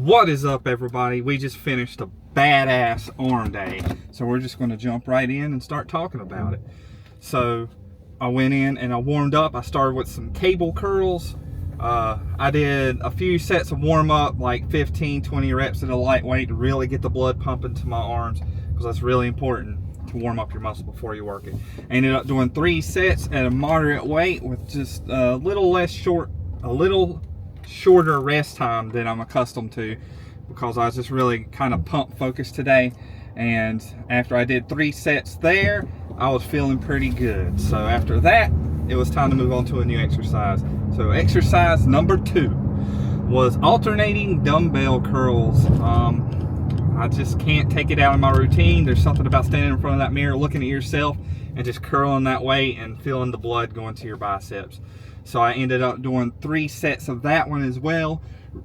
What is up, everybody? We just finished a badass arm day, so we're just going to jump right in and start talking about it. So I went in and I warmed up. I started with some cable curls. I did a few sets of warm up, like 15-20 reps at a lightweight to really get the blood pumping to my arms, because that's really important to warm up your muscle before you work it. I ended up doing 3 sets at a moderate weight with just a little shorter rest time than I'm accustomed to, because I was just really kind of pump focused today. And after I did 3 sets there, I was feeling pretty good. So after that, it was time to move on to a new exercise. So exercise number 2 was alternating dumbbell curls. I just can't take it out of my routine. There's something about standing in front of that mirror, looking at yourself and just curling that weight and feeling the blood going to your biceps. So I ended up doing 3 sets of that one as well.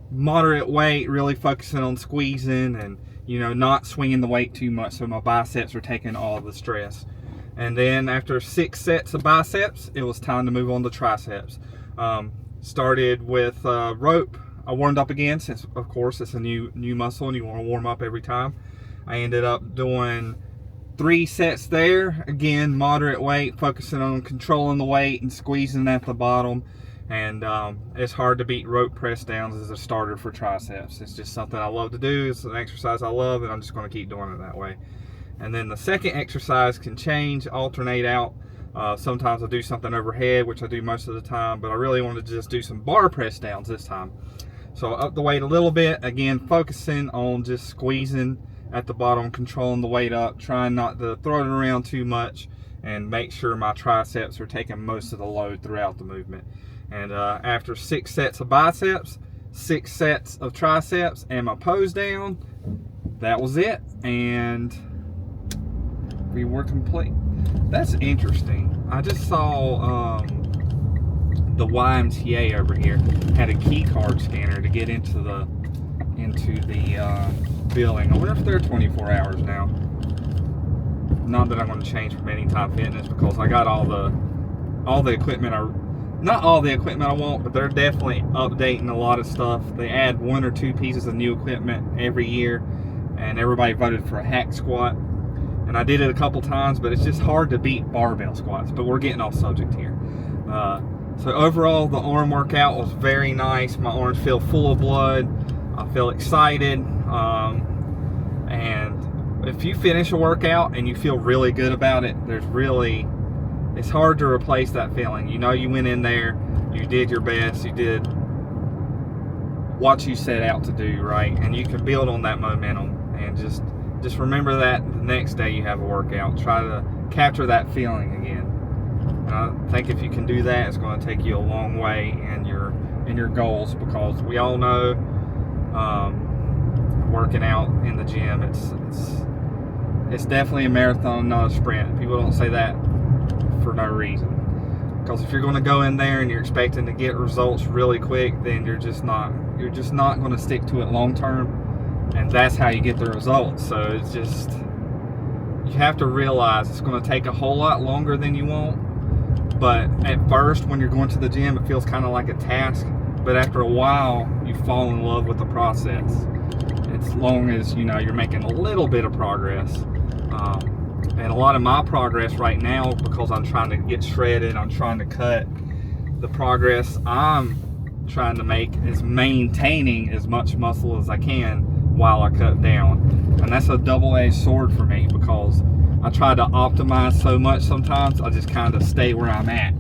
Moderate weight, really focusing on squeezing and, you know, not swinging the weight too much, so my biceps are taking all the stress. And then after 6 sets of biceps, it was time to move on to triceps. Started with rope. I warmed up again, since of course it's a new muscle and you want to warm up every time. I ended up doing 3 sets there, again moderate weight, focusing on controlling the weight and squeezing at the bottom. And it's hard to beat rope press downs as a starter for triceps. It's just something I love to do. It's an exercise I love, and I'm just going to keep doing it that way. And then the second exercise can change, alternate out. Sometimes I'll do something overhead, which I do most of the time, but I really wanted to just do some bar press downs this time. So up the weight a little bit, again focusing on just squeezing at the bottom, controlling the weight up, trying not to throw it around too much, and make sure my triceps are taking most of the load throughout the movement. And after 6 sets of biceps, 6 sets of triceps, and my pose down, that was it, and we were complete. That's interesting. I just saw the YMCA over here had a key card scanner to get into the building. I wonder if they're 24 hours now. Not that I'm going to change from Anytime Fitness, because I got all the equipment. Not all the equipment I want, but they're definitely updating a lot of stuff. They add 1 or 2 pieces of new equipment every year, and everybody voted for a hack squat. And I did it a couple times, but it's just hard to beat barbell squats. But we're getting off subject here. So overall, the arm workout was very nice. My arms feel full of blood. I feel excited. And if you finish a workout and you feel really good about it, it's hard to replace that feeling. You know, you went in there, you did your best, you did what you set out to do, right? And you can build on that momentum, and just remember that the next day you have a workout. Try to capture that feeling again. And I think if you can do that, it's going to take you a long way in your goals, because we all know working out in the gym, it's definitely a marathon, not a sprint. People don't say that for no reason, because if you're going to go in there and you're expecting to get results really quick, then you're just not going to stick to it long term, and that's how you get the results. So it's just, you have to realize it's going to take a whole lot longer than you want. But at first, when you're going to the gym, it feels kind of like a task, but after a while you fall in love with the process, as long as you know you're making a little bit of progress. And a lot of my progress right now, because I'm trying to get shredded, I'm trying to cut, the progress I'm trying to make is maintaining as much muscle as I can while I cut down. And that's a double-edged sword for me, because I try to optimize so much sometimes, I just kind of stay where I'm at.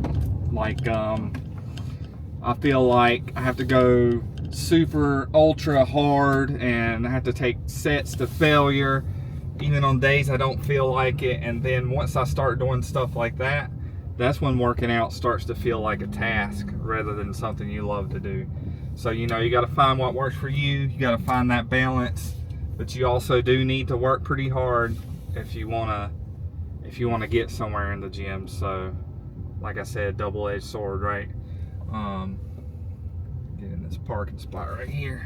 Like, I feel like I have to go super ultra hard, and I have to take sets to failure, even on days I don't feel like it. And then once I start doing stuff like that, that's when working out starts to feel like a task rather than something you love to do. So, you know, you got to find what works for you. You got to find that balance, but you also do need to work pretty hard if you want to get somewhere in the gym. So, like I said, double-edged sword, right? Get in this parking spot right here.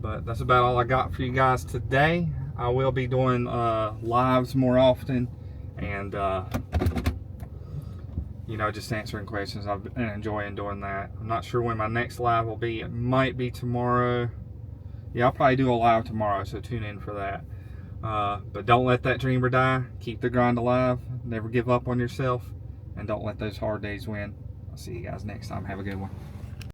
But that's about all I got for you guys today. I will be doing lives more often, and you know, just answering questions. I've been enjoying doing that. I'm not sure when my next live will be. It might be tomorrow. Yeah, I'll probably do a live tomorrow, so tune in for that. But don't let that dreamer die. Keep the grind alive. Never give up on yourself. And don't let those hard days win. I'll see you guys next time. Have a good one.